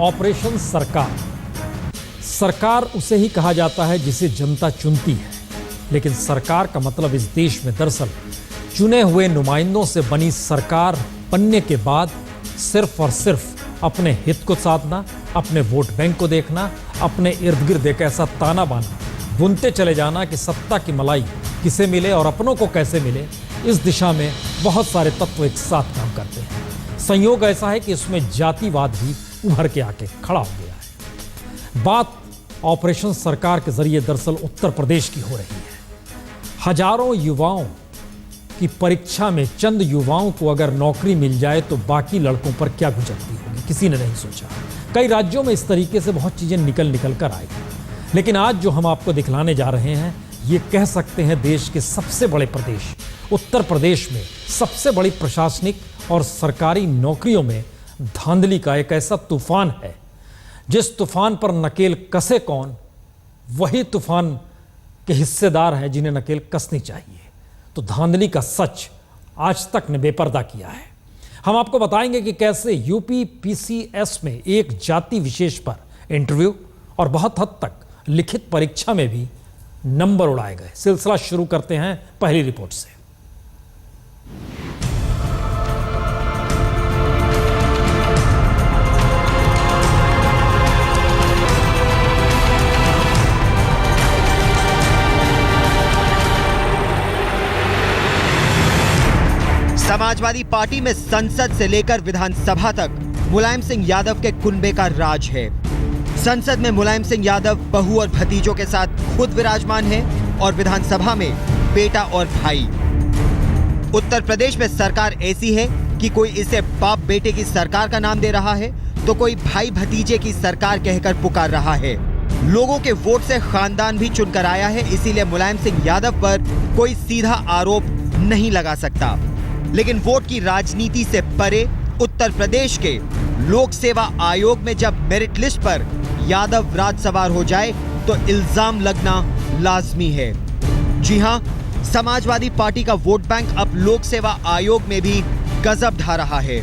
Operation सरकार। सरकार उसे ही कहा जाता है जिसे जनता चुनती है, लेकिन सरकार का मतलब इस देश में दरअसल चुने हुए नुमाइंदों से बनी सरकार बनने के बाद सिर्फ और सिर्फ अपने हित को साधना, अपने वोट बैंक को देखना, अपने इर्द गिर्द एक ऐसा ताना बाना बुनते चले जाना कि सत्ता की मलाई किसे मिले और अपनों को कैसे मिले, इस दिशा में बहुत सारे तत्व एक साथ काम करते हैं। संयोग ऐसा है कि इसमें जातिवाद भी उभर के आके खड़ा हो गया है। बात ऑपरेशन सरकार के जरिए दरअसल उत्तर प्रदेश की हो रही है। हजारों युवाओं की परीक्षा में चंद युवाओं को अगर नौकरी मिल जाए तो बाकी लड़कों पर क्या गुजरती होगी, किसी ने नहीं सोचा। कई राज्यों में इस तरीके से बहुत चीजें निकल कर आई, लेकिन आज जो हम आपको दिखलाने जा रहे हैं ये कह सकते हैं देश के सबसे बड़े प्रदेश उत्तर प्रदेश में सबसे बड़ी प्रशासनिक और सरकारी नौकरियों में धांधली का एक ऐसा तूफान है जिस तूफान पर नकेल कसे कौन, वही तूफान के हिस्सेदार हैं जिन्हें नकेल कसनी चाहिए। तो धांधली का सच आज तक ने बेपर्दा किया है। हम आपको बताएंगे कि कैसे यूपी पीसीएस में एक जाति विशेष पर इंटरव्यू और बहुत हद तक लिखित परीक्षा में भी नंबर उड़ाए गए। सिलसिला शुरू करते हैं पहली रिपोर्ट से। समाजवादी पार्टी में संसद से लेकर विधानसभा तक मुलायम सिंह यादव के कुनबे का राज है। संसद में मुलायम सिंह यादव बहू और भतीजों के साथ खुद विराजमान है और विधानसभा में बेटा और भाई। उत्तर प्रदेश में सरकार ऐसी है कि कोई इसे बाप बेटे की सरकार का नाम दे रहा है तो कोई भाई भतीजे की सरकार कहकर पुकार रहा है। लोगों के वोट से खानदान भी चुनकर आया है, इसीलिए मुलायम सिंह यादव पर कोई सीधा आरोप नहीं लगा सकता। लेकिन वोट की राजनीति से परे उत्तर प्रदेश के लोक सेवा आयोग में जब मेरिट लिस्ट पर यादव राज सवार हो जाए तो इल्जाम लगना लाजमी है। जी हां, समाजवादी पार्टी का वोट बैंक अब लोक सेवा आयोग में भी गजब ढा रहा है।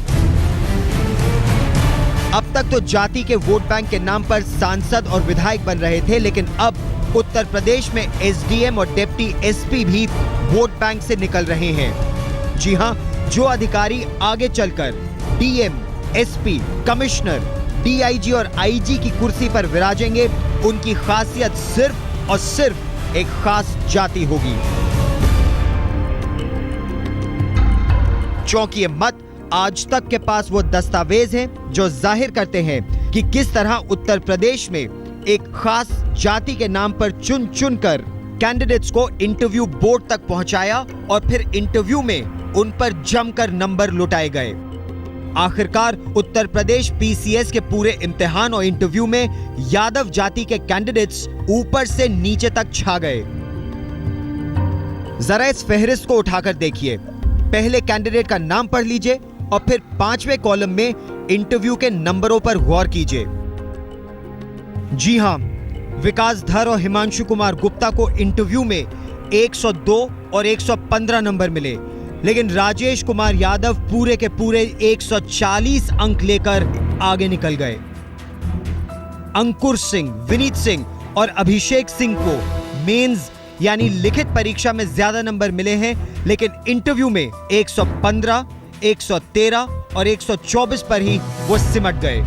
अब तक तो जाति के वोट बैंक के नाम पर सांसद और विधायक बन रहे थे, लेकिन अब उत्तर प्रदेश में एसडीएम और डिप्टी एसपी भी वोट बैंक से निकल रहे हैं। जी हां, जो अधिकारी आगे चलकर डीएम, एसपी, कमिश्नर, डीआईजी और आईजी की कुर्सी पर विराजेंगे, उनकी खासियत सिर्फ और सिर्फ एक खास जाति होगी। चौंकिए मत, आज तक के पास वो दस्तावेज हैं जो जाहिर करते हैं कि किस तरह उत्तर प्रदेश में एक खास जाति के नाम पर चुन चुनकर कैंडिडेट्स को इंटरव्यू बोर्ड तक पहुंचाया और फिर इंटरव्यू में उन पर जमकर नंबर लुटाए गए। आखिरकार उत्तर प्रदेश पीसीएस के पूरे इम्तिहान और इंटरव्यू में यादव जाति के कैंडिडेट्स ऊपर से नीचे तक छा गए। जरा इस फहरिस्त को उठाकर देखिए। पहले कैंडिडेट का नाम पढ़ लीजिए और फिर 5वें कॉलम में इंटरव्यू के नंबरों पर गौर कीजिए। जी हां, विकास धर और हिमांशु कुमार गुप्ता को इंटरव्यू में 102 और 115 नंबर मिले, लेकिन राजेश कुमार यादव पूरे के पूरे 140 अंक लेकर आगे निकल गए। अंकुर सिंह, विनीत सिंह और अभिषेक सिंह को मेंस यानी लिखित परीक्षा में ज्यादा नंबर मिले हैं, लेकिन इंटरव्यू में 115, 113 और 124 पर ही वो सिमट गए।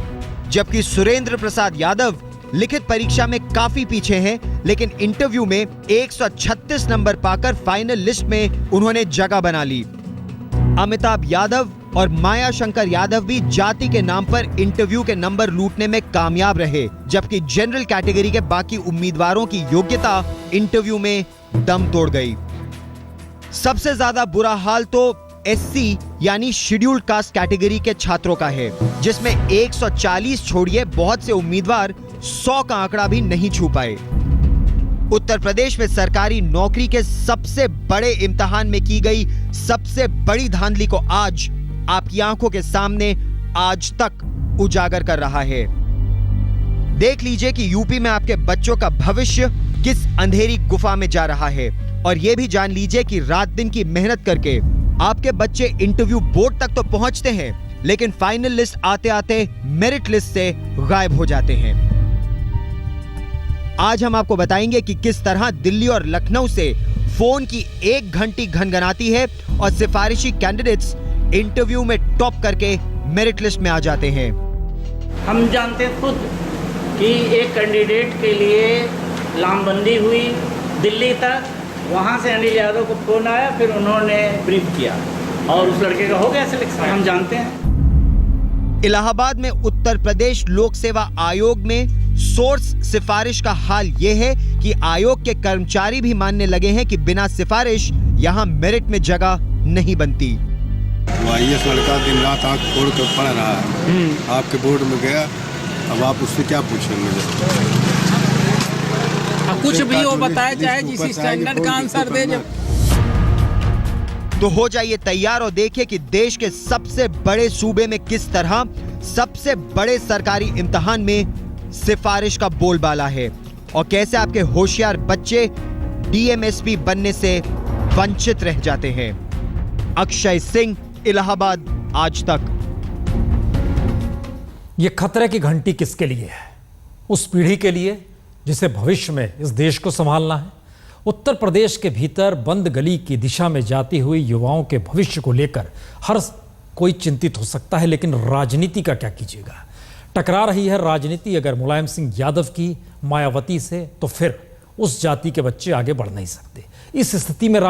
जबकि सुरेंद्र प्रसाद यादव लिखित परीक्षा में काफी पीछे हैं, लेकिन इंटरव्यू में 136 नंबर पाकर फाइनल लिस्ट में उन्होंने जगह बना ली। अमिताभ यादव और माया शंकर यादव भी जाति के नाम पर इंटरव्यू के नंबर लूटने में कामयाब रहे, जबकि जनरल कैटेगरी के बाकी उम्मीदवारों की योग्यता इंटरव्यू में दम तोड़ गई। सबसे ज्यादा बुरा हाल तो एससी यानी शेड्यूल्ड कास्ट कैटेगरी के छात्रों का है, जिसमें 140 छोड़िए बहुत से उम्मीदवार 100 का आंकड़ा भी नहीं छू पाए। उत्तर प्रदेश में सरकारी नौकरी के सबसे बड़े इम्तिहान में की गई सबसे बड़ी धांधली को आज आपकी आंखों के सामने आज तक उजागर कर रहा है। देख लीजिए कि यूपी में आपके बच्चों का भविष्य किस अंधेरी गुफा में जा रहा है, और यह भी जान लीजिए कि रात दिन की मेहनत करके आपके बच्चे इंटरव्यू बोर्ड तक तो पहुंचते हैं, लेकिन फाइनल लिस्ट आते आते मेरिट लिस्ट से गायब हो जाते हैं। आज हम आपको बताएंगे कि किस तरह दिल्ली और लखनऊ से फोन की 1 घंटी घनघनाती है और सिफारिशी कैंडिडेट्स इंटरव्यू में टॉप करके मेरिट लिस्ट में आ जाते हैं। हम जानते खुद कि एक कैंडिडेट के लिए लामबंदी हुई दिल्ली तक, वहाँ से अनिल यादव को फोन आया, फिर उन्होंने ब्रीफ किया और उस लड़के का हो गया सिलेक्शन। हम जानते हैं। इलाहाबाद में उत्तर प्रदेश लोक सेवा आयोग में सोर्स सिफारिश का हाल यह है कि आयोग के कर्मचारी भी मानने लगे हैं कि बिना सिफारिश यहां मेरिट में जगह नहीं बनती। IAS लड़का दिन रात आँख फोड़ कर पढ़ रहा है, आपके बोर्ड में गया, अब आप उससे क्या पूछेंगे? कुछ भी वो बताया चाहे जिस स्टैंडर्ड का आंसर दे। जब तो हो जाइए तैयार और देखिए कि देश के सबसे बड़े सूबे में किस तरह सबसे बड़े सरकारी इम्तिहान में सिफारिश का बोलबाला है और कैसे आपके होशियार बच्चे DMSP बनने से वंचित रह जाते हैं। अक्षय सिंह, इलाहाबाद, आज तक। ये खतरे की घंटी किसके लिए है? उस पीढ़ी के लिए जिसे भविष्य में इस देश को संभालना है। उत्तर प्रदेश के भीतर बंद गली की दिशा में जाती हुई युवाओं के भविष्य को लेकर हर कोई चिंतित हो सकता है, लेकिन राजनीति का क्या कीजिएगा? टकरा रही है राजनीति अगर मुलायम सिंह यादव की मायावती से, तो फिर उस जाति के बच्चे आगे बढ़ नहीं सकते। इस स्थिति में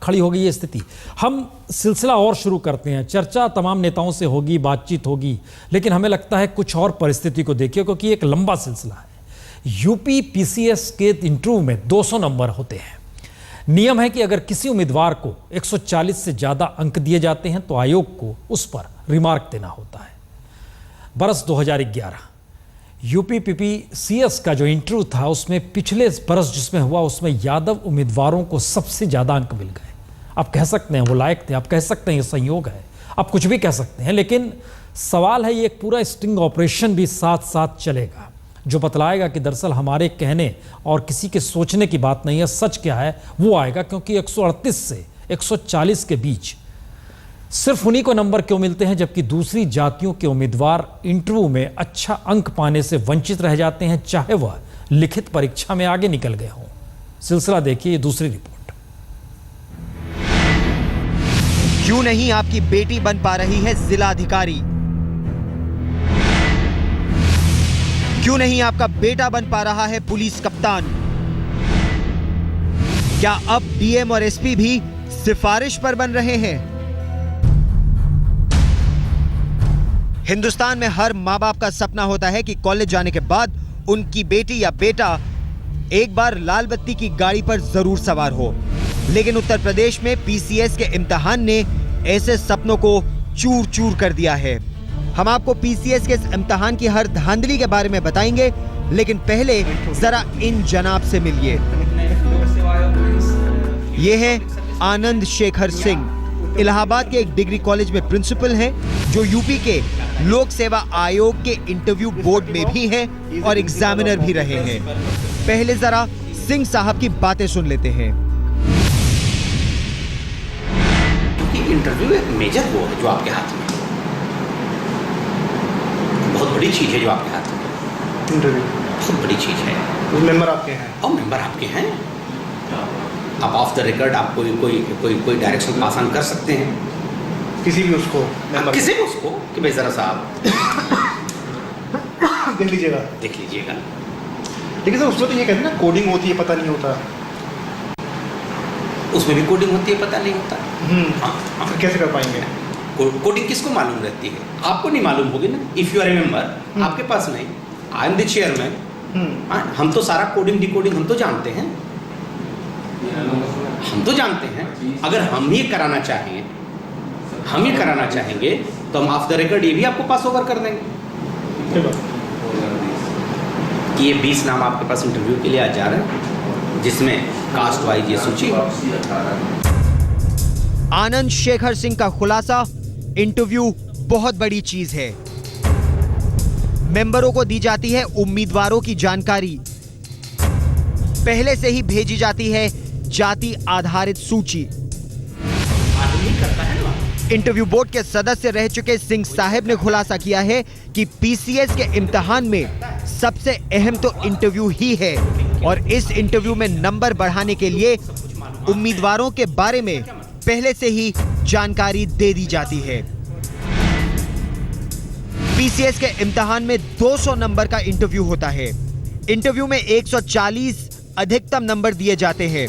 खड़ी हो गई ये स्थिति। हम सिलसिला और शुरू करते हैं। चर्चा तमाम नेताओं से होगी, बातचीत होगी, लेकिन हमें लगता है कुछ और परिस्थिति को देखिए, क्योंकि एक लंबा सिलसिला है। यूपी PCS के इंटरव्यू में 200 नंबर होते हैं। नियम है कि अगर किसी उम्मीदवार को 140 से ज़्यादा अंक दिए जाते हैं तो आयोग को उस पर रिमार्क देना होता है। बरस 2011 यूपी PCS का जो इंटरव्यू था, उसमें पिछले बरस जिसमें हुआ, उसमें यादव उम्मीदवारों को सबसे ज़्यादा अंक मिल गए। आप कह सकते हैं वो लायक थे, आप कह सकते हैं ये संयोग है, आप कुछ भी कह सकते हैं, लेकिन सवाल है ये एक पूरा स्टिंग ऑपरेशन भी साथ साथ चलेगा जो बतलाएगा कि दरअसल हमारे कहने और किसी के सोचने की बात नहीं है, सच क्या है वो आएगा। क्योंकि 138 से 140 के बीच सिर्फ उन्हीं को नंबर क्यों मिलते हैं, जबकि दूसरी जातियों के उम्मीदवार इंटरव्यू में अच्छा अंक पाने से वंचित रह जाते हैं, चाहे वह लिखित परीक्षा में आगे निकल गए हों। सिलसिला देखिए ये दूसरी रिपोर्ट। क्यों नहीं आपकी बेटी बन पा रही है जिलाधिकारी? क्यों नहीं आपका बेटा बन पा रहा है पुलिस कप्तान? क्या अब DM और SP भी सिफारिश पर बन रहे हैं? हिंदुस्तान में हर मां बाप का सपना होता है कि कॉलेज जाने के बाद उनकी बेटी या बेटा एक बार लाल बत्ती की गाड़ी पर जरूर सवार हो, लेकिन उत्तर प्रदेश में PCS के इम्तिहान ने ऐसे सपनों को चूर चूर कर दिया है। हम आपको PCS के इस इम्तिहान की हर धांधली के बारे में बताएंगे, लेकिन पहले जरा इन जनाब से मिलिए। ये है आनंद शेखर सिंह, इलाहाबाद के एक डिग्री कॉलेज में प्रिंसिपल हैं, जो यूपी के लोक सेवा आयोग के इंटरव्यू बोर्ड में भी हैं और एग्जामिनर भी रहे हैं। पहले जरा सिंह साहब की बातें सुन लेते हैं। क्योंकि इंटरव्यू एक मेजर वो है जो आपके हाथ में, बहुत बड़ी चीज है जो आपके हाथ में। इंटरव्यू बहुत बड़ी चीज है। मेंबर आपके हैं और मेंबर आपके हैं। आप ऑफ द रिकॉर्ड आप कोई डायरेक्शन पास ऑन कर सकते हैं किसी भी उसको, किसी भी उसको कि भाई जरा साहब देख लीजिएगा। लेकिन सर उसमें तो ये कहते हैं ना कोडिंग होती है, पता नहीं होता। उसमें भी कोडिंग होती है, पता नहीं होता। हाँ, फिर कैसे कर पाएंगे? कोडिंग किसको मालूम रहती है? आपको नहीं मालूम होगी ना। If you are a member, आपके पास नहीं, आई एम द चेयरमैन, हम तो सारा कोडिंग डिकोडिंग हम तो जानते हैं, अगर हम ये कराना चाहेंगे तो हम ऑफ द रिकॉर्ड ये भी आपको पास ओवर कर देंगे कि ये 20 नाम आपके पास इंटरव्यू के लिए आ जा रहे हैं, जिसमें कास्ट वाइज ये सूची। आनंद शेखर सिंह का खुलासा, इंटरव्यू बहुत बड़ी चीज है। मेंबरों को दी जाती है उम्मीदवारों की जानकारी, पहले से ही भेजी जाती है जाति आधारित सूची। आदमी करता है ना, इंटरव्यू बोर्ड के सदस्य रह चुके सिंह साहब ने खुलासा किया है कि पीसीएस के इम्तिहान में सबसे अहम तो इंटरव्यू ही है और इस इंटरव्यू में नंबर बढ़ाने के लिए उम्मीदवारों के बारे में पहले से ही जानकारी दे दी जाती है। पीसीएस के इम्तिहान में 200 नंबर का इंटरव्यू होता है। इंटरव्यू में 140 अधिकतम नंबर दिए जाते हैं।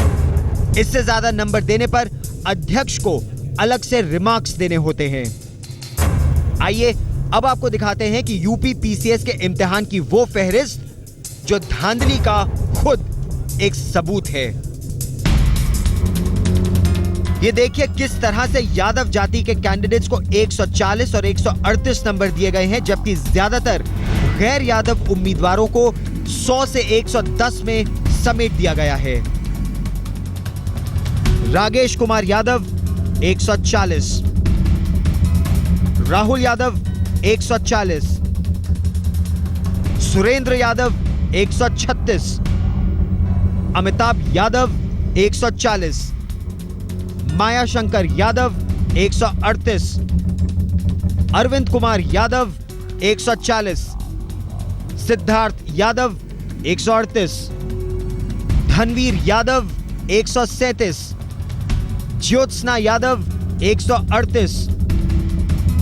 इससे ज्यादा नंबर देने पर अध्यक्ष को अलग से रिमार्क्स देने होते हैं। आइए अब आपको दिखाते हैं कि यूपी पीसीएस के इम्तिहान की वो फहरिस्त जो धांधली का खुद एक सबूत है। ये देखिए किस तरह से यादव जाति के कैंडिडेट्स को 140 और 138 नंबर दिए गए हैं, जबकि ज्यादातर गैर यादव उम्मीदवारों को 100 से 110 में समेट दिया गया है। रागेश कुमार यादव 140, राहुल यादव 140, सुरेंद्र यादव 136, अमिताभ यादव 140, माया शंकर यादव 138, अरविंद कुमार यादव 140, सिद्धार्थ यादव 138, धनवीर यादव 137, ज्योत्सना यादव 138,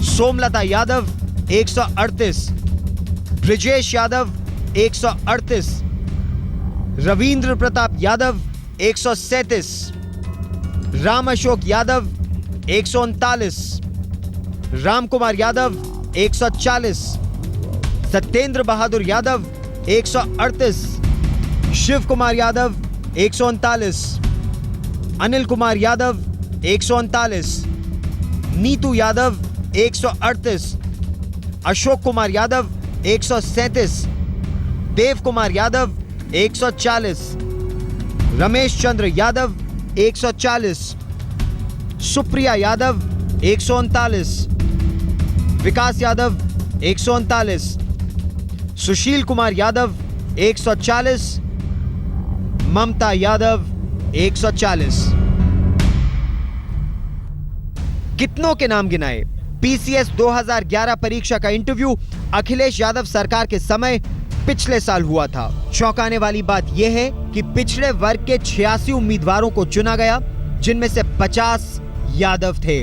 सोमलता यादव 138, ब्रिजेश यादव 138, रविंद्र प्रताप यादव 137, राम अशोक यादव 139, राम कुमार यादव 140, सत्येंद्र बहादुर यादव 138, शिव कुमार यादव 139, अनिल कुमार यादव 139, नीतू यादव 138, अशोक कुमार यादव 137, देव कुमार यादव 140, रमेश चंद्र यादव 140, सुप्रिया यादव 139, विकास यादव 139, सुशील कुमार यादव 140, ममता यादव 140। कितनों के नाम गिनाए। पीसीएस 2011 परीक्षा का इंटरव्यू अखिलेश यादव सरकार के समय पिछले साल हुआ था। चौंकाने वाली बात यह है कि पिछड़े वर्ग के 86 उम्मीदवारों को चुना गया, जिनमें से 50 यादव थे।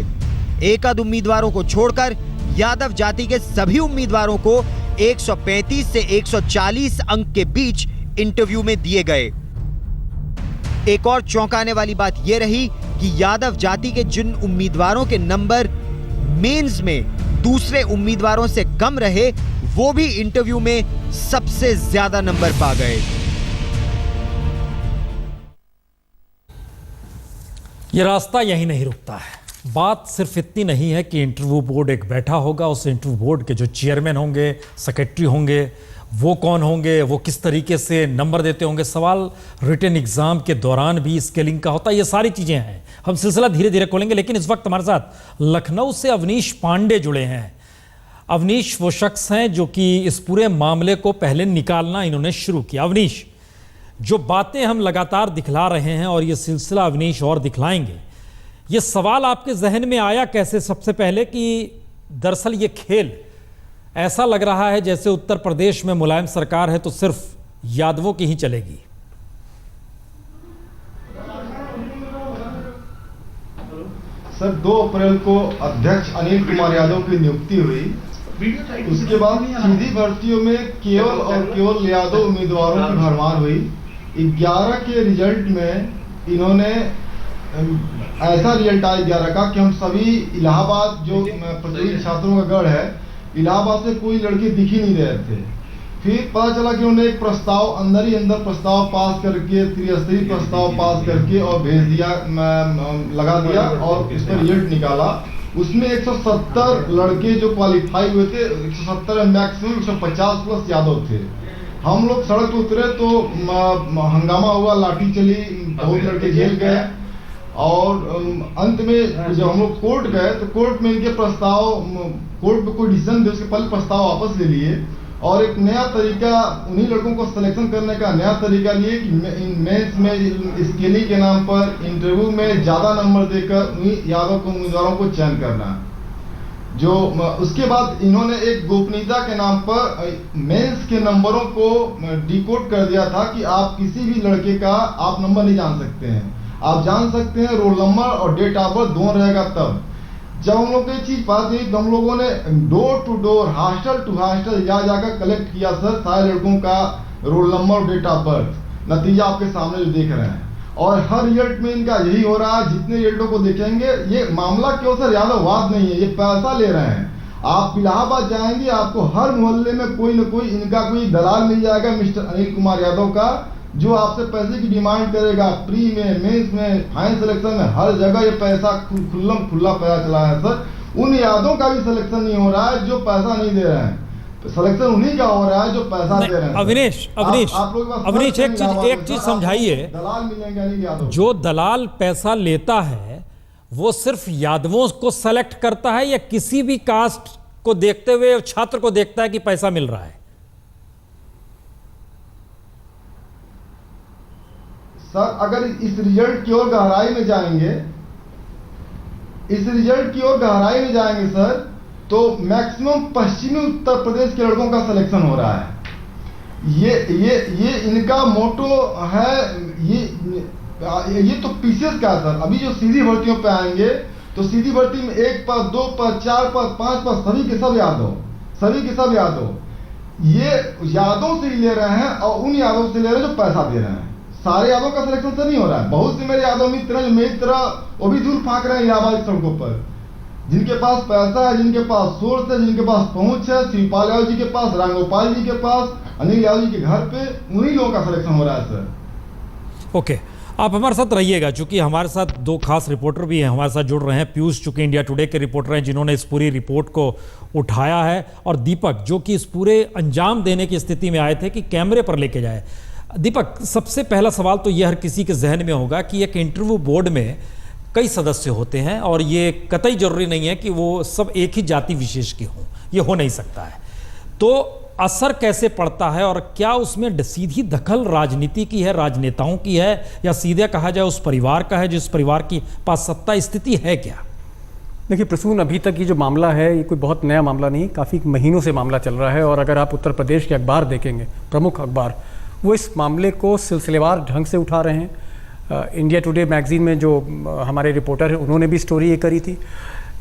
एकाध उम्मीदवारों को छोड़कर यादव जाति के सभी उम्मीदवारों को 135 से 140 अंक के बीच इंटरव्यू में दिए गए। एक और चौंकाने वाली बात यह रही कि यादव जाति के जिन उम्मीदवारों के नंबर मेंस में दूसरे उम्मीदवारों से कम रहे, वो भी इंटरव्यू में सबसे ज्यादा नंबर पा गए। यह रास्ता यहीं नहीं रुकता है। बात सिर्फ इतनी नहीं है कि इंटरव्यू बोर्ड एक बैठा होगा, उस इंटरव्यू बोर्ड के जो चेयरमैन होंगे, सेक्रेटरी होंगे, वो कौन होंगे, वो किस तरीके से नंबर देते होंगे। सवाल रिटन एग्जाम के दौरान भी स्केलिंग का होता है। ये सारी चीज़ें हैं। हम सिलसिला धीरे धीरे खोलेंगे, लेकिन इस वक्त हमारे साथ लखनऊ से अवनीश पांडे जुड़े हैं। अवनीश वो शख्स हैं जो कि इस पूरे मामले को पहले निकालना इन्होंने शुरू किया। अवनीश, जो बातें हम लगातार दिखला रहे हैं और ये सिलसिला अवनीश और दिखलाएंगे, ये सवाल आपके जहन में आया कैसे सबसे पहले कि दरअसल ये खेल ऐसा लग रहा है जैसे उत्तर प्रदेश में मुलायम सरकार है तो सिर्फ यादवों की ही चलेगी। सर 2 अप्रैल को अध्यक्ष अनिल कुमार यादव की नियुक्ति हुई। उसके बाद सीधी भर्तियों में केवल और केवल यादव उम्मीदवारों की भरमार हुई। 11 के रिजल्ट में इन्होंने ऐसा रिजल्ट आया 11 का कि हम सभी इलाहाबाद जो प्रतियोगी छात्रों का गढ़ है, इलाहाबाद से कोई लड़के दिख ही नहीं रहे थे। फिर पता चला कि उन्होंने एक प्रस्ताव अंदर ही अंदर प्रस्ताव पास करके, त्रिस्तरीय प्रस्ताव पास करके और भेज दिया, लगा दिया और इस पर रिजल्ट निकाला। उसमें 170 लड़के जो क्वालिफाई हुए थे, 170 मैक्सिमम 150 प्लस यादव थे। हम लोग सड़क पर उतरे तो हंगामा हुआ, लाठी चली, बहुत लड़के जेल गए और अंत में जब हम लोग कोर्ट गए तो कोर्ट में इनके प्रस्ताव, कोर्ट में कोई डिसीजन दे उसके पहले प्रस्ताव वापस ले लिए और एक नया तरीका उन्हीं लड़कों को सिलेक्शन करने का नया तरीका लिए कि मेंस में स्केलिंग के नाम पर इंटरव्यू में ज़्यादा नंबर देकर उन्हीं यादव को उम्मीदवारों को चयन करना। जो उसके बाद इन्होंने एक गोपनीयता के नाम पर मेंस के नंबरों को डिकोड कर दिया था कि आप किसी भी लड़के का आप नंबर नहीं जान सकते हैं। आप जान सकते हैं रोल नंबर और डेट ऑफ बर्थ दोनों रहेगा तब। जब हम लोग को ये चीज़ पता चली तो हम लोगों ने door to door hostel to hostel जाकर कलेक्ट किया सर सारे लड़कों का रोल नंबर और डेट ऑफ बर्थ। नतीजा आपके सामने जो देख रहे हैं और हर रिजल्ट में इनका यही हो रहा है। जितने रिजल्टों को देखेंगे ये मामला क्यों सर यादववाद नहीं है, ये पैसा ले रहे हैं। आप इलाहाबाद जाएंगे आपको हर मोहल्ले में कोई न कोई इनका कोई दलाल मिल जाएगा मिस्टर अनिल कुमार यादव का, जो आपसे पैसे की डिमांड करेगा। प्री में, मेंस में, फाइनल सिलेक्शन में हर जगह ये पैसा खुला पैसा चला है सर। उन यादों का भी सिलेक्शन नहीं हो रहा है जो पैसा नहीं दे रहे हैं, सिलेक्शन उन्हीं का हो रहा है जो पैसा दे रहे हैं। अवनीश एक चीज समझाइए, दलाल मिलेंगे अनिल यादव। जो दलाल पैसा लेता है वो सिर्फ यादवों को सेलेक्ट करता है या किसी भी कास्ट को देखते हुए छात्र को देखता है कि पैसा मिल रहा है? सर अगर इस रिजल्ट की ओर गहराई में जाएंगे, सर तो मैक्सिमम पश्चिमी उत्तर प्रदेश के लड़कों का सिलेक्शन हो रहा है। ये इनका मोटो है। ये तो पीसीएस का है सर। अभी जो सीधी भर्तियों पे आएंगे तो सीधी भर्ती में 1 पद, 2 पद, 4 पद, 5 पद सभी के सब यादव। ये यादव से ले रहे हैं और उन यादव से ले रहे हैं जो पैसा दे रहे हैं। सारे यादव का सिलेक्शन से नहीं हो रहा है। बहुत से मेरे यादव मित्र हैं जो मेरी तरह वो भी दूर फाँक रहे हैं इलाहाबाद की सड़कों पर, जिनके पास पैसा है, जिनके पास सोर्स है, जिनके पास पहुंच है। शिवपाल यादव जी के पास, रामगोपाल जी के पास, अनिल यादव जी के घर पे उन्हीं लोगों का सिलेक्शन हो रहा है सर। ओके, आप हमारे साथ रहिएगा चूंकि हमारे साथ 2 खास रिपोर्टर भी हैं, हमारे साथ जुड़ रहे हैं। पीयूष चूंकि इंडिया टुडे के रिपोर्टर हैं जिन्होंने इस पूरी रिपोर्ट को उठाया है, और दीपक जो कि इस पूरे अंजाम देने की स्थिति में आए थे कि कैमरे पर लेके जाए। दीपक, सबसे पहला सवाल तो यह हर किसी के जहन में होगा कि एक इंटरव्यू बोर्ड में कई सदस्य होते हैं और ये कतई जरूरी नहीं है कि वो सब एक ही जाति विशेष के हों, ये हो नहीं सकता है। तो असर कैसे पड़ता है और क्या उसमें सीधी दखल राजनीति की है, राजनेताओं की है, या सीधे कहा जाए उस परिवार का है जिस परिवार की पास सत्ता स्थिति है? क्या देखिए प्रसून, अभी तक ये जो मामला है ये कोई बहुत नया मामला नहीं, काफ़ी महीनों से मामला चल रहा है। और अगर आप उत्तर प्रदेश के अखबार देखेंगे, प्रमुख अखबार, वो इस मामले को सिलसिलेवार ढंग से उठा रहे हैं। इंडिया टुडे मैगजीन में जो हमारे रिपोर्टर हैं उन्होंने भी स्टोरी ये करी थी।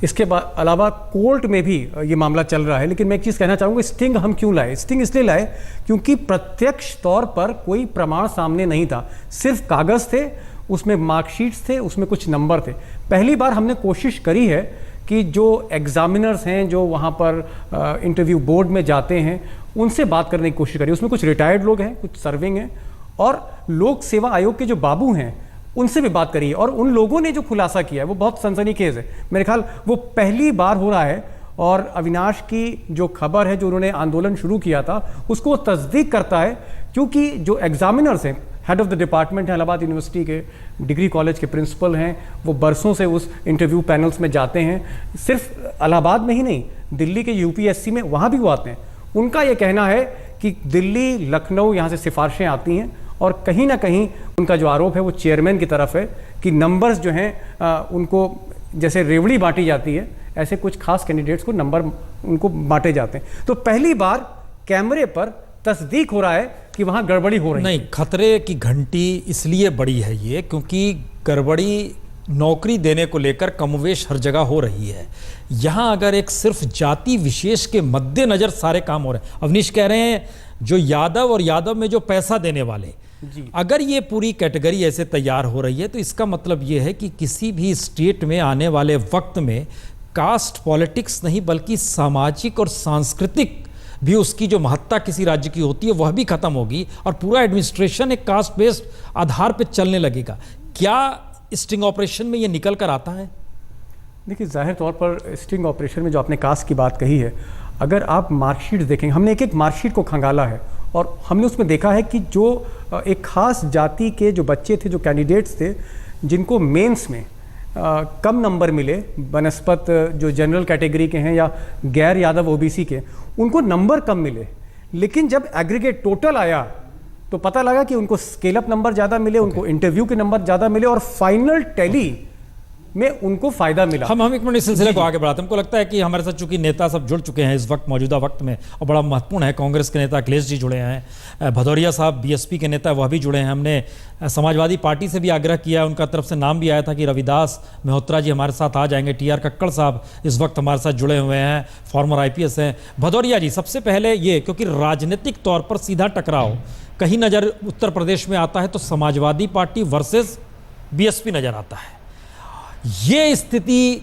इसके अलावा कोर्ट में भी ये मामला चल रहा है। लेकिन मैं एक चीज़ कहना चाहूँगा, स्टिंग हम क्यों लाए? स्टिंग इसलिए लाए क्योंकि प्रत्यक्ष तौर पर कोई प्रमाण सामने नहीं था, सिर्फ कागज़ थे, उसमें मार्कशीट्स थे, उसमें कुछ नंबर थे। पहली बार हमने कोशिश करी है कि जो एग्जामिनर्स हैं जो वहाँ पर इंटरव्यू बोर्ड में जाते हैं उनसे बात करने की कोशिश करी। उसमें कुछ रिटायर्ड लोग हैं, कुछ सर्विंग हैं, और लोक सेवा आयोग के जो बाबू हैं उनसे भी बात करी। और उन लोगों ने जो खुलासा किया है वो बहुत सनसनीखेज है। मेरे ख्याल वो पहली बार हो रहा है। और अविनाश की जो खबर है, जो उन्होंने आंदोलन शुरू किया था, उसको तस्दीक करता है, क्योंकि जो एग्जामिनर्स हैं, हेड ऑफ द डिपार्टमेंट है, इलाहाबाद यूनिवर्सिटी के डिग्री कॉलेज के प्रिंसिपल हैं, वो बरसों से उस इंटरव्यू पैनल्स में जाते हैं। सिर्फ इलाहाबाद में ही नहीं, दिल्ली के यूपीएससी में वहाँ भी वो आते हैं। उनका ये कहना है कि दिल्ली, लखनऊ, यहाँ से सिफारिशें आती हैं और कहीं ना कहीं उनका जो आरोप है वो चेयरमैन की तरफ है कि नंबर्स जो हैं उनको जैसे रेवड़ी बांटी जाती है, ऐसे कुछ खास कैंडिडेट्स को नंबर उनको बांटे जाते हैं। तो पहली बार कैमरे पर तस्दीक हो रहा है कि वहाँ गड़बड़ी हो रही है। नहीं, खतरे की घंटी इसलिए बड़ी है ये क्योंकि गड़बड़ी नौकरी देने को लेकर कमोवेश हर जगह हो रही है। यहाँ अगर एक सिर्फ जाति विशेष के मद्देनजर सारे काम हो रहे हैं, अवनीश कह रहे हैं जो यादव और यादव में जो पैसा देने वाले, अगर ये पूरी कैटेगरी ऐसे तैयार हो रही है तो इसका मतलब ये है कि किसी भी स्टेट में आने वाले वक्त में कास्ट पॉलिटिक्स नहीं बल्कि सामाजिक और सांस्कृतिक भी उसकी जो महत्ता किसी राज्य की होती है वह भी खत्म होगी और पूरा एडमिनिस्ट्रेशन एक कास्ट बेस्ड आधार पर चलने लगेगा। क्या स्टिंग ऑपरेशन में ये निकल कर आता है? देखिए, जाहिर तौर पर स्टिंग ऑपरेशन में जो आपने कास्ट की बात कही है, अगर आप मार्कशीट देखेंगे, हमने एक एक मार्कशीट को खंगाला है और हमने उसमें देखा है कि जो एक खास जाति के जो बच्चे थे, जो कैंडिडेट्स थे, जिनको मेंस में कम नंबर मिले बनस्पत जो जनरल कैटेगरी के हैं या गैर यादव ओबीसी के, उनको नंबर कम मिले, लेकिन जब एग्रीगेट टोटल आया तो पता लगा कि उनको स्केल अप नंबर ज़्यादा मिले, उनको इंटरव्यू के नंबर ज़्यादा मिले और फाइनल टैली में उनको फायदा मिला। हम एक मिनट इस सिलसिले को आगे बढ़ाते हैं। हमको लगता है कि हमारे साथ चूंकि नेता सब जुड़ चुके हैं इस वक्त मौजूदा वक्त में, और बड़ा महत्वपूर्ण है, कांग्रेस के नेता अखिलेश जी जुड़े हैं, भदौरिया साहब बीएसपी के नेता वह भी जुड़े हैं, हमने समाजवादी पार्टी से भी आग्रह किया, उनका तरफ से नाम भी आया था कि रविदास मेहत्रा जी हमारे साथ आ जाएंगे, टीआर कक्कड़ साहब इस वक्त हमारे साथ जुड़े हुए हैं, फॉर्मर आईपीएस हैं। भदौरिया जी, सबसे पहले ये, क्योंकि राजनीतिक तौर पर सीधा टकराव कहीं नज़र उत्तर प्रदेश में आता है तो समाजवादी पार्टी वर्सेस बीएसपी नज़र आता है, ये स्थिति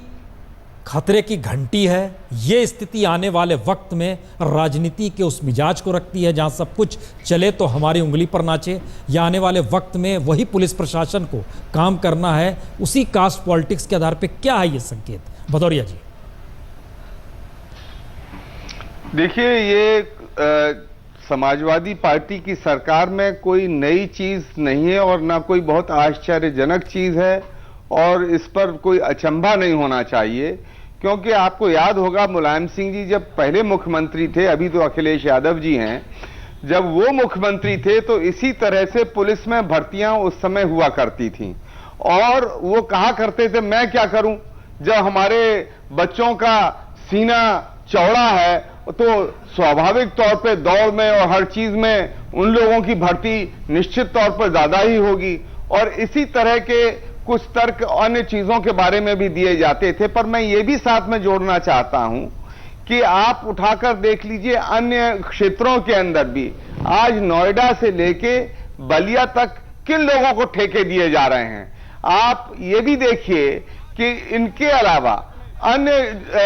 खतरे की घंटी है, ये स्थिति आने वाले वक्त में राजनीति के उस मिजाज को रखती है जहां सब कुछ चले तो हमारी उंगली पर नाचे, या आने वाले वक्त में वही पुलिस प्रशासन को काम करना है उसी कास्ट पॉलिटिक्स के आधार पे, क्या है ये संकेत? भदौरिया जी। देखिए, ये समाजवादी पार्टी की सरकार में कोई नई चीज नहीं है और ना कोई बहुत आश्चर्यजनक चीज है, और इस पर कोई अचंभा नहीं होना चाहिए, क्योंकि आपको याद होगा मुलायम सिंह जी जब पहले मुख्यमंत्री थे, अभी तो अखिलेश यादव जी हैं, जब वो मुख्यमंत्री थे तो इसी तरह से पुलिस में भर्तियां उस समय हुआ करती थीं, और वो कहा करते थे मैं क्या करूं, जब हमारे बच्चों का सीना चौड़ा है तो स्वाभाविक तौर पे दौड़ में और हर चीज में उन लोगों की भर्ती निश्चित तौर पर ज्यादा ही होगी, और इसी तरह के कुछ तर्क अन्य चीजों के बारे में भी दिए जाते थे। पर मैं ये भी साथ में जोड़ना चाहता हूं कि आप उठाकर देख लीजिए अन्य क्षेत्रों के अंदर भी आज नोएडा से लेके बलिया तक किन लोगों को ठेके दिए जा रहे हैं। आप ये भी देखिए कि इनके अलावा अन्य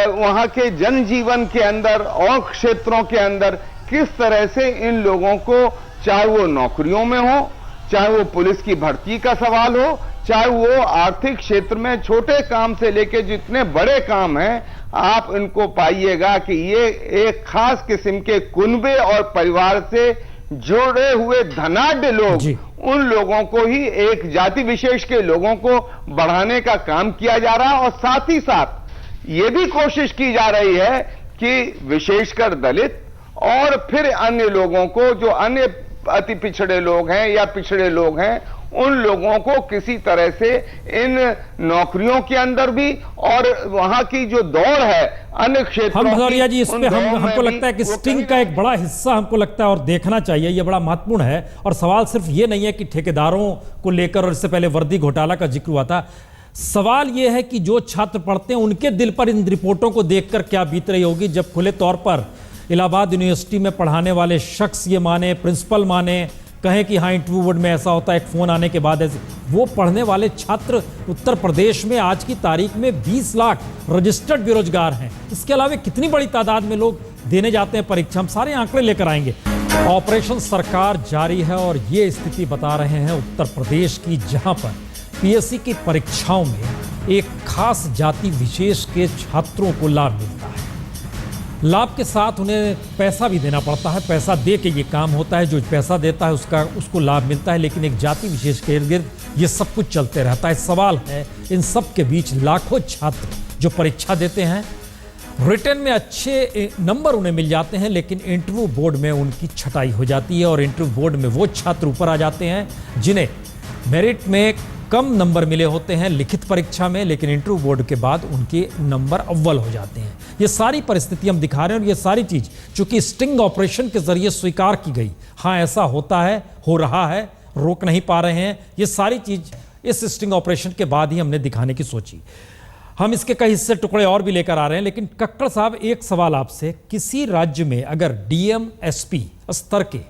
वहां के जनजीवन के अंदर और क्षेत्रों के अंदर किस तरह से इन लोगों को, चाहे वो नौकरियों में हो, चाहे वो पुलिस की भर्ती का सवाल हो, चाहे वो आर्थिक क्षेत्र में छोटे काम से लेकर जितने बड़े काम हैं, आप इनको पाइएगा कि ये एक खास किस्म के कुनबे और परिवार से जुड़े हुए धनाढ्य लोग, उन लोगों को ही, एक जाति विशेष के लोगों को बढ़ाने का काम किया जा रहा है, और साथ ही साथ ये भी कोशिश की जा रही है कि विशेषकर दलित और फिर अन्य लोगों को, जो अन्य अति पिछड़े लोग हैं या पिछड़े लोग हैं, उन लोगों को किसी तरह से इन नौकरियों के अंदर भी और वहां की जो दौड़ है अन्य क्षेत्रों हम भदौरिया जी, इस पे हमको लगता है कि स्टिंग का एक बड़ा हिस्सा हमको लगता है और देखना चाहिए, ये बड़ा महत्वपूर्ण है। और सवाल सिर्फ ये नहीं है कि ठेकेदारों को लेकर, और इससे पहले वर्दी घोटाला का जिक्र हुआ था, सवाल यह है कि जो छात्र पढ़ते हैं उनके दिल पर इन रिपोर्टों को देखकर क्या बीत रही होगी, जब खुले तौर पर इलाहाबाद यूनिवर्सिटी में पढ़ाने वाले शख्स ये माने, प्रिंसिपल माने, कहें कि हाँ इंटरव्यू बोर्ड में ऐसा होता है, एक फ़ोन आने के बाद ऐसे, वो पढ़ने वाले छात्र उत्तर प्रदेश में आज की तारीख में 20 लाख रजिस्टर्ड बेरोजगार हैं। इसके अलावा कितनी बड़ी तादाद में लोग देने जाते हैं परीक्षा, हम सारे आंकड़े लेकर आएंगे। ऑपरेशन सरकार जारी है और ये स्थिति बता रहे हैं उत्तर प्रदेश की, जहां पर पीएससी की परीक्षाओं में एक खास जाति विशेष के छात्रों को लाभ मिलता है। लाभ के साथ उन्हें पैसा भी देना पड़ता है, पैसा दे के ये काम होता है, जो पैसा देता है उसको लाभ मिलता है, लेकिन एक जाति विशेष के इर्द गिर्द ये सब कुछ चलते रहता है। सवाल है, इन सब के बीच लाखों छात्र जो परीक्षा देते हैं, रिटन में अच्छे नंबर उन्हें मिल जाते हैं, लेकिन इंटरव्यू बोर्ड में उनकी छटाई हो जाती है, और इंटरव्यू बोर्ड में वो छात्र ऊपर आ जाते हैं जिन्हें मेरिट में कम नंबर मिले होते हैं लिखित परीक्षा में, लेकिन इंटरव्यू बोर्ड के बाद उनके नंबर अव्वल हो जाते हैं। ये सारी परिस्थिति हम दिखा रहे हैं, और ये सारी चीज़ चूंकि स्टिंग ऑपरेशन के जरिए स्वीकार की गई, हाँ ऐसा होता है, हो रहा है, रोक नहीं पा रहे हैं, ये सारी चीज़ इस स्टिंग ऑपरेशन के बाद ही हमने दिखाने की सोची। हम इसके कई हिस्से टुकड़े और भी लेकर आ रहे हैं, लेकिन कक्कड़ साहब, एक सवाल आपसे, किसी राज्य में अगर डीएम एसपी स्तर के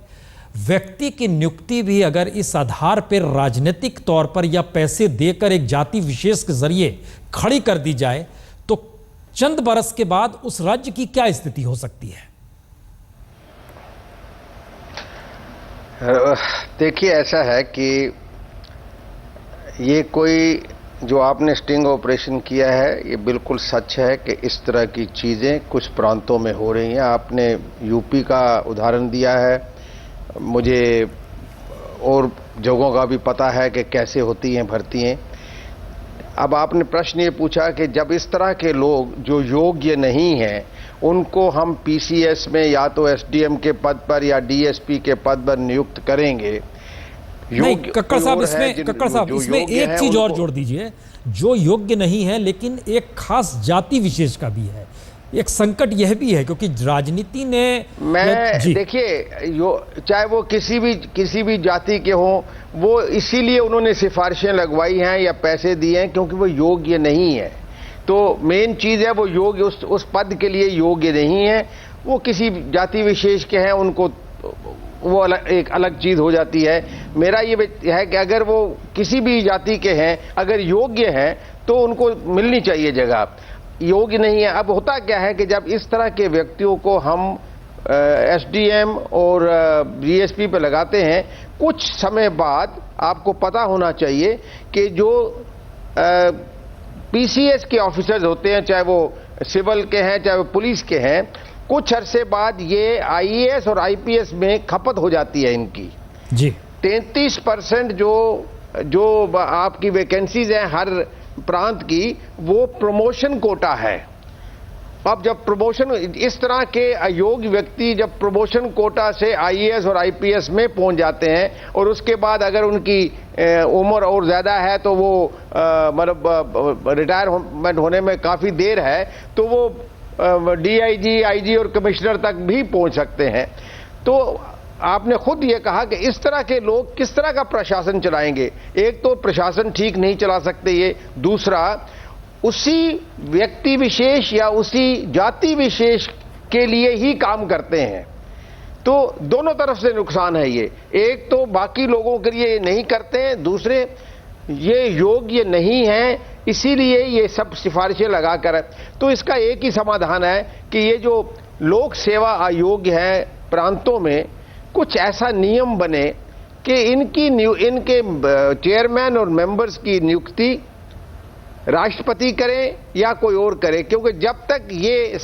व्यक्ति की नियुक्ति भी अगर इस आधार पर राजनीतिक तौर पर या पैसे देकर एक जाति विशेष के जरिए खड़ी कर दी जाए, तो चंद बरस के बाद उस राज्य की क्या स्थिति हो सकती है? देखिए, ऐसा है कि ये कोई जो आपने स्टिंग ऑपरेशन किया है, ये बिल्कुल सच है कि इस तरह की चीज़ें कुछ प्रांतों में हो रही हैं। आपने यूपी का उदाहरण दिया है, मुझे और जगहों का भी पता है कि कैसे होती हैं भर्तियाँ। अब आपने प्रश्न ये पूछा कि जब इस तरह के लोग जो योग्य नहीं हैं उनको हम पीसीएस में या तो एसडीएम के पद पर या डीएसपी के पद पर नियुक्त करेंगे। नहीं कक्कड़ साहब, इसमें एक चीज और जोड़ दीजिए, जो योग्य नहीं है लेकिन एक खास जाति विशेष का भी है, एक संकट यह भी है क्योंकि राजनीति ने देखिए चाहे वो किसी भी जाति के हों, वो इसीलिए उन्होंने सिफारिशें लगवाई हैं या पैसे दिए हैं क्योंकि वो योग्य नहीं है। तो मेन चीज है वो योग्य उस पद के लिए योग्य नहीं है। वो किसी जाति विशेष के हैं, उनको वो एक अलग चीज हो जाती है। मेरा ये है कि अगर वो किसी भी जाति के हैं, अगर योग्य हैं तो उनको मिलनी चाहिए जगह। योग्य नहीं है, अब होता क्या है कि जब इस तरह के व्यक्तियों को हम एसडीएम और डीएसपी पे लगाते हैं, कुछ समय बाद आपको पता होना चाहिए कि जो पीसीएस के ऑफिसर्स होते हैं, चाहे वो सिविल के हैं चाहे वो पुलिस के हैं, कुछ अरसे बाद ये आईएएस और आईपीएस में खपत हो जाती है इनकी। जी 33% जो आपकी वैकेंसीज हैं हर प्रांत की, वो प्रमोशन कोटा है। अब जब प्रमोशन, इस तरह के अयोग्य व्यक्ति जब प्रमोशन कोटा से आईएएस और आईपीएस में पहुंच जाते हैं और उसके बाद अगर उनकी उम्र और ज्यादा है तो वो मतलब रिटायरमेंट होने में काफी देर है, तो वो डीआईजी, आईजी और कमिश्नर तक भी पहुंच सकते हैं। तो आपने खुद ये कहा कि इस तरह के लोग किस तरह का प्रशासन चलाएंगे। एक तो प्रशासन ठीक नहीं चला सकते ये, दूसरा उसी व्यक्ति विशेष या उसी जाति विशेष के लिए ही काम करते हैं। तो दोनों तरफ से नुकसान है ये। एक तो बाकी लोगों के लिए नहीं करते हैं, दूसरे ये योग्य नहीं है, इसीलिए ये सब सिफारिशें लगाकर। तो इसका एक ही समाधान है कि ये जो लोक सेवा आयोग है प्रांतों में, कुछ ऐसा नियम बने कि इनके चेयरमैन और मेंबर्स की नियुक्ति राष्ट्रपति करें या कोई और करे, क्योंकि जब तक ये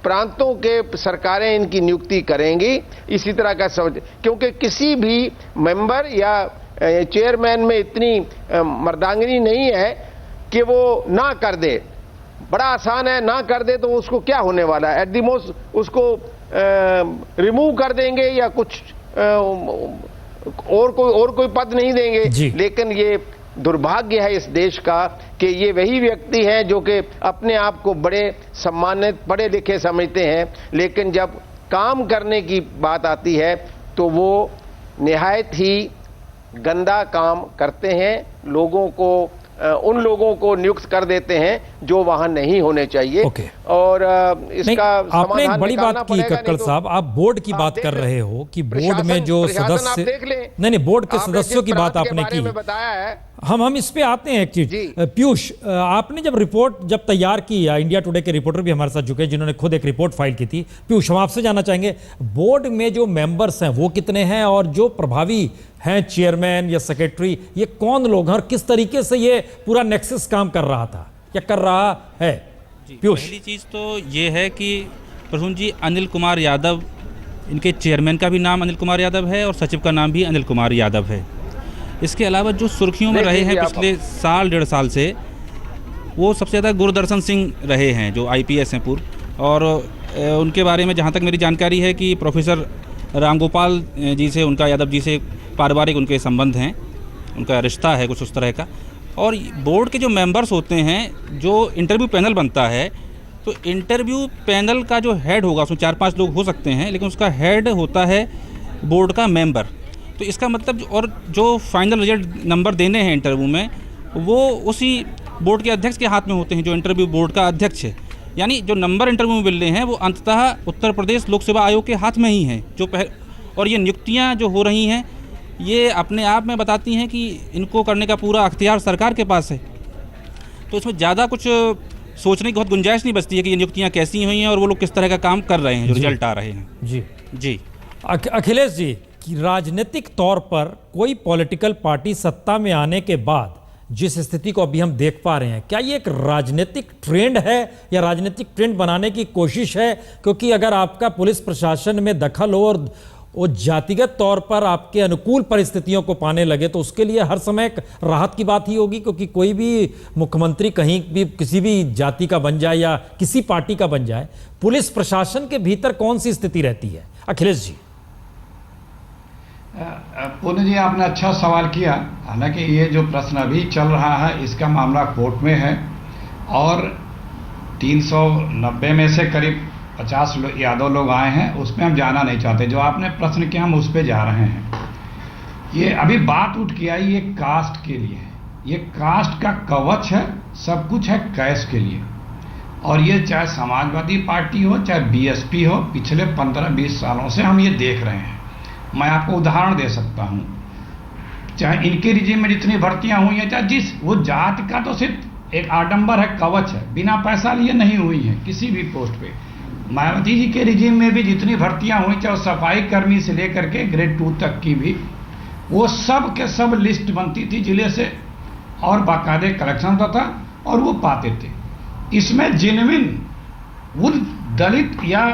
प्रांतों के सरकारें इनकी नियुक्ति करेंगी इसी तरह का समझ, क्योंकि किसी भी मेंबर या चेयरमैन में इतनी मर्दांगिनी नहीं है कि वो ना कर दे। बड़ा आसान है, ना कर दे तो उसको क्या होने वाला है, एट द मोस्ट उसको रिमूव कर देंगे या कुछ और कोई पद नहीं देंगे। लेकिन ये दुर्भाग्य है इस देश का कि ये वही व्यक्ति हैं जो कि अपने आप को बड़े सम्मानित पढ़े लिखे समझते हैं, लेकिन जब काम करने की बात आती है तो वो निहायत ही गंदा काम करते हैं, उन लोगों को नियुक्त कर देते हैं जो वहां नहीं होने चाहिए। और इसका आपने एक बड़ी बात की कक्कड़ साहब, आप बोर्ड की बात कर रहे हो कि बोर्ड में जो सदस्य, नहीं बोर्ड के सदस्यों की बात आपने की, बताया है। हम इस पे आते हैं एक चीज। पीयूष, आपने जब रिपोर्ट तैयार की, या इंडिया टुडे के रिपोर्टर भी हमारे साथ जुड़े जिन्होंने खुद एक रिपोर्ट फाइल की थी, पीयूष हम आपसे जानना चाहेंगे बोर्ड में जो मेंबर्स हैं वो कितने हैं और जो प्रभावी हैं चेयरमैन या सेक्रेटरी, ये कौन लोग हैं और किस तरीके से ये पूरा नेक्सस काम कर रहा था या कर रहा है? पीयूष, पहली चीज तो ये है कि प्रसून जी, अनिल कुमार यादव, इनके चेयरमैन का भी नाम अनिल कुमार यादव है और सचिव का नाम भी अनिल कुमार यादव है। इसके अलावा जो सुर्खियों में रहे हैं पिछले साल डेढ़ साल से, वो सबसे ज़्यादा गुरदर्शन सिंह रहे हैं जो आईपीएस हैं पूर्व, और उनके बारे में जहाँ तक मेरी जानकारी है कि प्रोफेसर रामगोपाल जी से, उनका यादव जी से पारिवारिक उनके संबंध हैं, उनका रिश्ता है कुछ उस तरह का। और बोर्ड के जो मेंबर्स होते हैं, जो इंटरव्यू पैनल बनता है, तो इंटरव्यू पैनल का जो हेड होगा उसमें 4-5 लोग हो सकते हैं, लेकिन उसका हेड होता है बोर्ड का मेंबर। तो इसका मतलब, और जो फाइनल रिजल्ट नंबर देने हैं इंटरव्यू में, वो उसी बोर्ड के अध्यक्ष के हाथ में होते हैं, जो इंटरव्यू बोर्ड का अध्यक्ष है। यानी जो नंबर इंटरव्यू में मिल रहे हैं वो अंततः उत्तर प्रदेश लोक सेवा आयोग के हाथ में ही हैं। और ये नियुक्तियां जो हो रही हैं, ये अपने आप में बताती हैं कि इनको करने का पूरा अख्तियार सरकार के पास है। तो इसमें ज़्यादा कुछ सोचने की बहुत गुंजाइश नहीं बचती है कि ये नियुक्तियाँ कैसी हुई हैं और वो लोग किस तरह का काम कर रहे हैं, जो रिजल्ट आ रहे हैं। जी अखिलेश जी, कि राजनीतिक तौर पर कोई पॉलिटिकल पार्टी सत्ता में आने के बाद जिस स्थिति को अभी हम देख पा रहे हैं, क्या ये एक राजनीतिक ट्रेंड है या राजनीतिक ट्रेंड बनाने की कोशिश है? क्योंकि अगर आपका पुलिस प्रशासन में दखल हो और वो जातिगत तौर पर आपके अनुकूल परिस्थितियों को पाने लगे तो उसके लिए हर समय एक राहत की बात ही होगी, क्योंकि कोई भी मुख्यमंत्री कहीं भी किसी भी जाति का बन जाए या किसी पार्टी का बन जाए, पुलिस प्रशासन के भीतर कौन सी स्थिति रहती है? अखिलेश जी। पूर्ण जी, आपने अच्छा सवाल किया। हालांकि ये जो प्रश्न अभी चल रहा है इसका मामला कोर्ट में है और 390 में से करीब 50 यादव लोग आए हैं, उसमें हम जाना नहीं चाहते। जो आपने प्रश्न किया हम उस पर जा रहे हैं। ये अभी बात उठ के आई, ये कास्ट के लिए है, ये कास्ट का कवच है, सब कुछ है कैश के लिए। और ये चाहे समाजवादी पार्टी हो चाहे बीएसपी हो, पिछले 15-20 सालों से हम ये देख रहे हैं। मैं आपको उदाहरण दे सकता हूँ, चाहे इनके रिजीम में जितनी भर्तियां हुई हैं, चाहे जिस वो जात का तो सिर्फ एक आडंबर है, कवच है, बिना पैसा लिए नहीं हुई है किसी भी पोस्ट पे। मायावती जी के रिजीम में भी जितनी भर्तियां हुई, चाहे सफाई कर्मी से लेकर के ग्रेड 2 तक की भी, वो सब के सब लिस्ट बनती थी जिले से और बाकायदे कलेक्शन होता था और वो पाते थे। इसमें जेन्युइन वो दलित या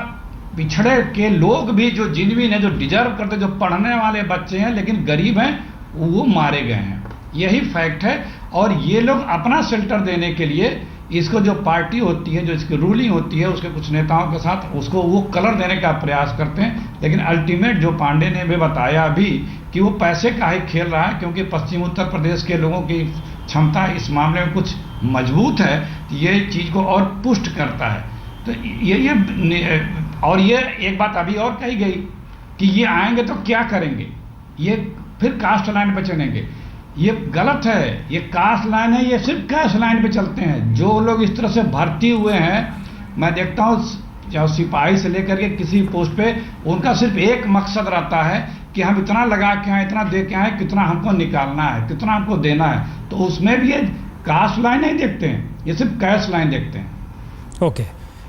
पिछड़े के लोग भी जो जेन्युइन है, जो डिजर्व करते, जो पढ़ने वाले बच्चे हैं लेकिन गरीब हैं, वो मारे गए हैं। यही फैक्ट है। और ये लोग अपना शेल्टर देने के लिए इसको जो पार्टी होती है, जो इसकी रूलिंग होती है, उसके कुछ नेताओं के साथ उसको वो कलर देने का प्रयास करते हैं। लेकिन अल्टीमेट जो पांडे ने भी बताया अभी कि वो पैसे का ही खेल रहा है, क्योंकि पश्चिम उत्तर प्रदेश के लोगों की क्षमता इस मामले में कुछ मजबूत है, ये चीज़ को और पुष्ट करता है। तो ये और ये एक बात अभी और कही गई कि ये आएंगे तो क्या करेंगे, ये फिर कास्ट लाइन पे चलेंगे। ये गलत है, ये कास्ट लाइन है, ये सिर्फ कैश लाइन पे चलते हैं। जो लोग इस तरह से भर्ती हुए हैं, मैं देखता हूँ चाहे सिपाही से लेकर के किसी पोस्ट पे, उनका सिर्फ एक मकसद रहता है कि हम इतना लगा के आए, इतना दे के आए, कितना हमको निकालना है, कितना हमको देना है। तो उसमें भी ये कास्ट लाइन नहीं देखते हैं, ये सिर्फ कैश लाइन देखते हैं। ओके,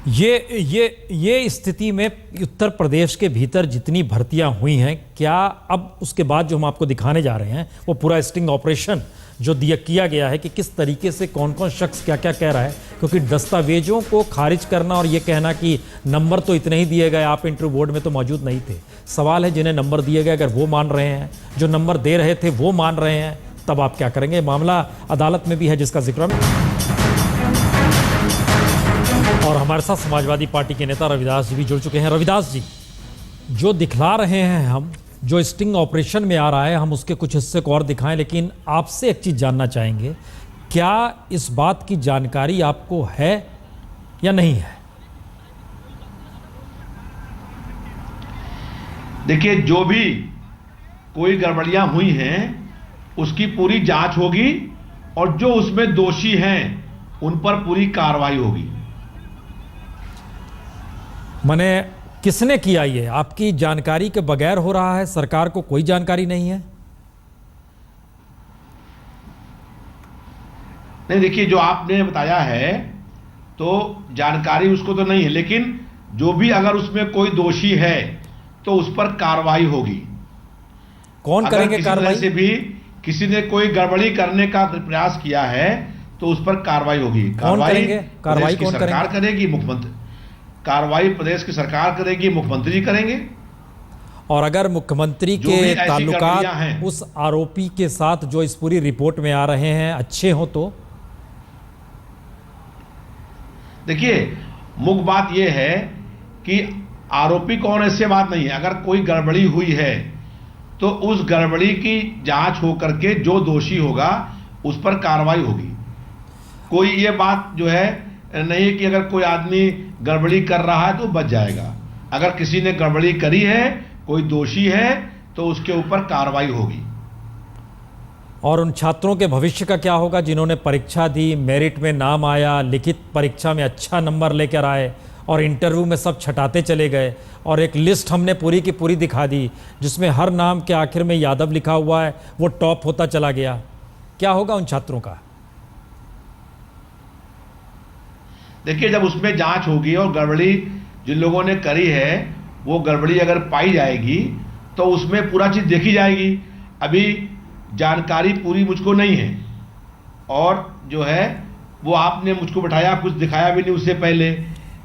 ये स्थिति में उत्तर प्रदेश के भीतर जितनी भर्तियां हुई हैं, क्या अब उसके बाद जो हम आपको दिखाने जा रहे हैं वो पूरा स्टिंग ऑपरेशन जो किया गया है कि किस तरीके से कौन कौन शख्स क्या क्या कह रहा है, क्योंकि दस्तावेजों को खारिज करना और ये कहना कि नंबर तो इतने ही दिए गए, आप इंटरव्यू बोर्ड में तो मौजूद नहीं थे। सवाल है जिन्हें नंबर दिए गए, अगर वो मान रहे हैं, जो नंबर दे रहे थे वो मान रहे हैं, तब आप क्या करेंगे? मामला अदालत में भी है जिसका जिक्र और हमारे साथ समाजवादी पार्टी के नेता रविदास जी भी जुड़ चुके हैं। रविदास जी, जो दिखला रहे हैं हम, जो स्टिंग ऑपरेशन में आ रहा है, हम उसके कुछ हिस्से को और दिखाएं, लेकिन आपसे एक चीज़ जानना चाहेंगे, क्या इस बात की जानकारी आपको है या नहीं है? देखिए, जो भी कोई गड़बड़ियां हुई हैं उसकी पूरी जांच होगी और जो उसमें दोषी हैं उन पर पूरी कार्रवाई होगी। माने किसने किया ये? आपकी जानकारी के बगैर हो रहा है? सरकार को कोई जानकारी नहीं है? नहीं, देखिए, जो आपने बताया है तो जानकारी उसको तो नहीं है, लेकिन जो भी अगर उसमें कोई दोषी है तो उस पर कार्रवाई होगी। कौन करेंगे कार्रवाई? से भी किसी ने कोई गड़बड़ी करने का प्रयास किया है तो उस पर कार्रवाई होगी। कार्रवाई कौन सरकार करेगी? मुख्यमंत्री। कार्रवाई प्रदेश की सरकार करेगी, मुख्यमंत्री करेंगे। और अगर मुख्यमंत्री के ताल्लुकात उस आरोपी के साथ जो इस पूरी रिपोर्ट में आ रहे हैं अच्छे हो तो? देखिए, मुख्य बात यह है कि आरोपी कौन, ऐसे बात नहीं है। अगर कोई गड़बड़ी हुई है तो उस गड़बड़ी की जांच हो करके जो दोषी होगा उस पर कार्रवाई होगी। कोई ये बात जो है नहीं कि अगर कोई आदमी गड़बड़ी कर रहा है तो बच जाएगा। अगर किसी ने गड़बड़ी करी है, कोई दोषी है, तो उसके ऊपर कार्रवाई होगी। और उन छात्रों के भविष्य का क्या होगा जिन्होंने परीक्षा दी, मेरिट में नाम आया, लिखित परीक्षा में अच्छा नंबर लेकर आए और इंटरव्यू में सब छटाते चले गए और एक लिस्ट हमने पूरी की पूरी दिखा दी जिसमें हर नाम के आखिर में यादव लिखा हुआ है, वो टॉप होता चला गया? क्या होगा उन छात्रों का? देखिए, जब उसमें जांच होगी और गड़बड़ी जिन लोगों ने करी है वो गड़बड़ी अगर पाई जाएगी तो उसमें पूरा चीज़ देखी जाएगी। अभी जानकारी पूरी मुझको नहीं है और जो है वो आपने मुझको बैठाया, कुछ दिखाया भी नहीं उससे पहले,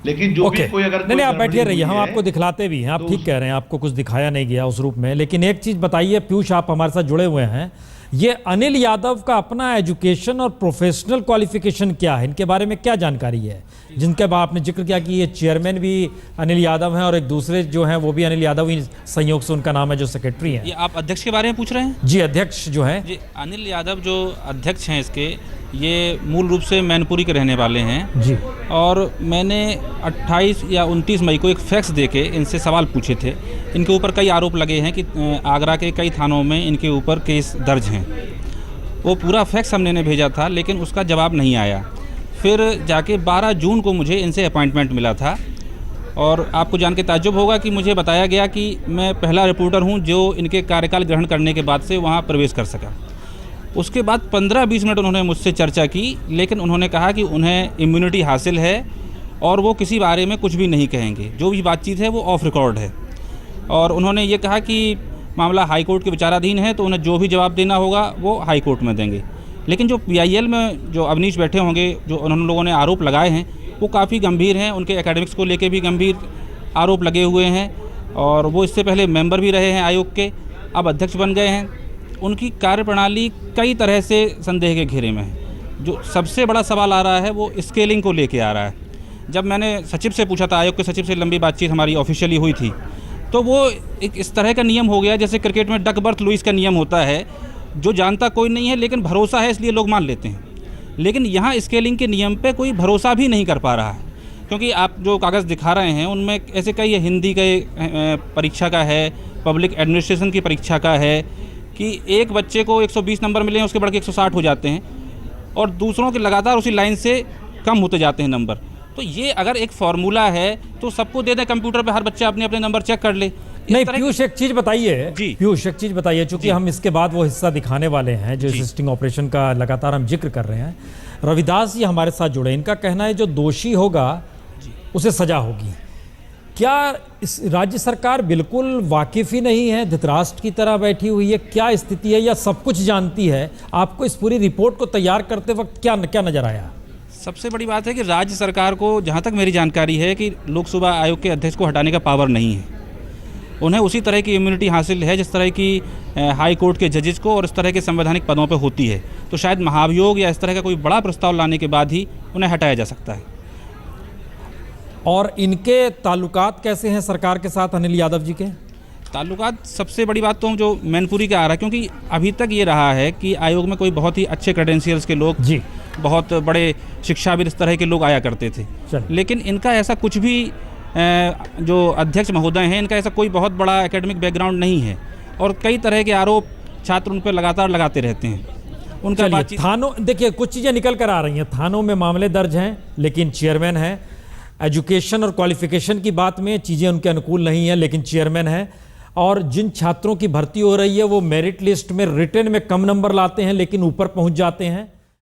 लेकिन जो भी कोई अगर नहीं, आप बैठे रहिए, हम आपको दिखलाते भी हैं। आप ठीक कह रहे हैं, आपको कुछ दिखाया नहीं गया उस रूप में। लेकिन एक चीज बताइए पीयूष, आप हमारे साथ जुड़े हुए हैं, ये अनिल यादव का अपना एजुकेशन और प्रोफेशनल क्वालिफिकेशन क्या है, इनके बारे में क्या जानकारी है? जिनके बाद आपने जिक्र किया कि ये चेयरमैन भी अनिल यादव हैं और एक दूसरे जो हैं वो भी अनिल यादव ही संयोग से उनका नाम है, जो सेक्रेटरी हैं। ये आप अध्यक्ष के बारे में पूछ रहे हैं? जी, अध्यक्ष जो हैं जी, अनिल यादव जो अध्यक्ष हैं इसके, ये मूल रूप से मैनपुरी के रहने वाले हैं जी। और मैंने 28 या 29 मई को एक फैक्स देके इनसे सवाल पूछे थे। इनके ऊपर कई आरोप लगे हैं कि आगरा के कई थानों में इनके ऊपर केस दर्ज हैं। वो पूरा फैक्स हमने इन्हें भेजा था, लेकिन उसका जवाब नहीं आया। फिर जाके 12 जून को मुझे इनसे अपॉइंटमेंट मिला था और आपको जान के ताज्जुब होगा कि मुझे बताया गया कि मैं पहला रिपोर्टर हूं जो इनके कार्यकाल ग्रहण करने के बाद से वहां प्रवेश कर सका। उसके बाद 15-20 मिनट उन्होंने मुझसे चर्चा की, लेकिन उन्होंने कहा कि उन्हें इम्यूनिटी हासिल है और वो किसी बारे में कुछ भी नहीं कहेंगे। जो भी बातचीत है वो ऑफ रिकॉर्ड है। और उन्होंने ये कहा कि मामला हाई कोर्ट के विचाराधीन है, तो उन्हें जो भी जवाब देना होगा वो हाई कोर्ट में देंगे। लेकिन जो PIL में जो अवनीश बैठे होंगे, जो उन्होंने लोगों ने आरोप लगाए हैं, वो काफ़ी गंभीर हैं। उनके एकेडमिक्स को लेके भी गंभीर आरोप लगे हुए हैं और वो इससे पहले मेंबर भी रहे हैं आयोग के, अब अध्यक्ष बन गए हैं। उनकी कार्यप्रणाली कई तरह से संदेह के घेरे में है। जो सबसे बड़ा सवाल आ रहा है वो स्केलिंग को लेके आ रहा है। जब मैंने सचिव से पूछा था, आयोग के सचिव से लंबी बातचीत हमारी ऑफिशियली हुई थी, तो वो एक इस तरह का नियम हो गया जैसे क्रिकेट में डक बर्थ लुइस का नियम होता है, जो जानता कोई नहीं है लेकिन भरोसा है इसलिए लोग मान लेते हैं। लेकिन यहाँ स्केलिंग के नियम पे कोई भरोसा भी नहीं कर पा रहा है, क्योंकि आप जो कागज़ दिखा रहे हैं उनमें ऐसे कई हिंदी के परीक्षा का है, पब्लिक एडमिनिस्ट्रेशन की परीक्षा का है कि एक बच्चे को 120 नंबर मिले हैं, उसके बढ़ के 160 हो जाते हैं और दूसरों के लगातार उसी लाइन से कम होते जाते हैं नंबर। तो ये अगर एक फार्मूला है तो सबको दे दें कंप्यूटर पे, हर बच्चा अपने अपने नंबर चेक कर ले। नहीं पीयूष, एक चीज बताइए जी, पीयूष एक चीज बताइए, चूंकि हम इसके बाद वो हिस्सा दिखाने वाले हैं जो स्टिंग ऑपरेशन का लगातार हम जिक्र कर रहे हैं। रविदास जी हमारे साथ जुड़े, इनका कहना है जो दोषी होगा उसे सजा होगी। क्या इस राज्य सरकार बिल्कुल वाकिफ ही नहीं है, धृतराष्ट्र की तरह बैठी हुई है? क्या स्थिति है या सब कुछ जानती है? आपको इस पूरी रिपोर्ट को तैयार करते वक्त क्या नजर आया? सबसे बड़ी बात है कि राज्य सरकार को, जहाँ तक मेरी जानकारी है, कि लोक सेवा आयोग के अध्यक्ष को हटाने का पावर नहीं है। उन्हें उसी तरह की इम्यूनिटी हासिल है जिस तरह की हाई कोर्ट के जजेस को और इस तरह के संवैधानिक पदों पर होती है। तो शायद महाभियोग या इस तरह का कोई बड़ा प्रस्ताव लाने के बाद ही उन्हें हटाया जा सकता है। और इनके ताल्लुकात कैसे हैं सरकार के साथ, अनिल यादव जी के ताल्लुकात? सबसे बड़ी बात तो जो मैनपुरी का आ रहा है, क्योंकि अभी तक ये रहा है कि आयोग में कोई बहुत ही अच्छे क्रेडेंशियल्स के लोग, जी, बहुत बड़े शिक्षाविद इस तरह के लोग आया करते थे। लेकिन इनका ऐसा कुछ भी, जो अध्यक्ष महोदय हैं, इनका ऐसा कोई बहुत बड़ा एकेडमिक बैकग्राउंड नहीं है और कई तरह के आरोप छात्र उन पर लगातार लगाते रहते हैं। उनका बातचीत, थानों, देखिए कुछ चीज़ें निकल कर आ रही हैं, थानों में मामले दर्ज हैं लेकिन चेयरमैन है। एजुकेशन और क्वालिफिकेशन की बात में चीज़ें उनके अनुकूल नहीं है लेकिन चेयरमैन है। और जिन छात्रों की भर्ती हो रही है वो मेरिट लिस्ट में रिटन में कम नंबर लाते हैं लेकिन ऊपर पहुंच जाते हैं।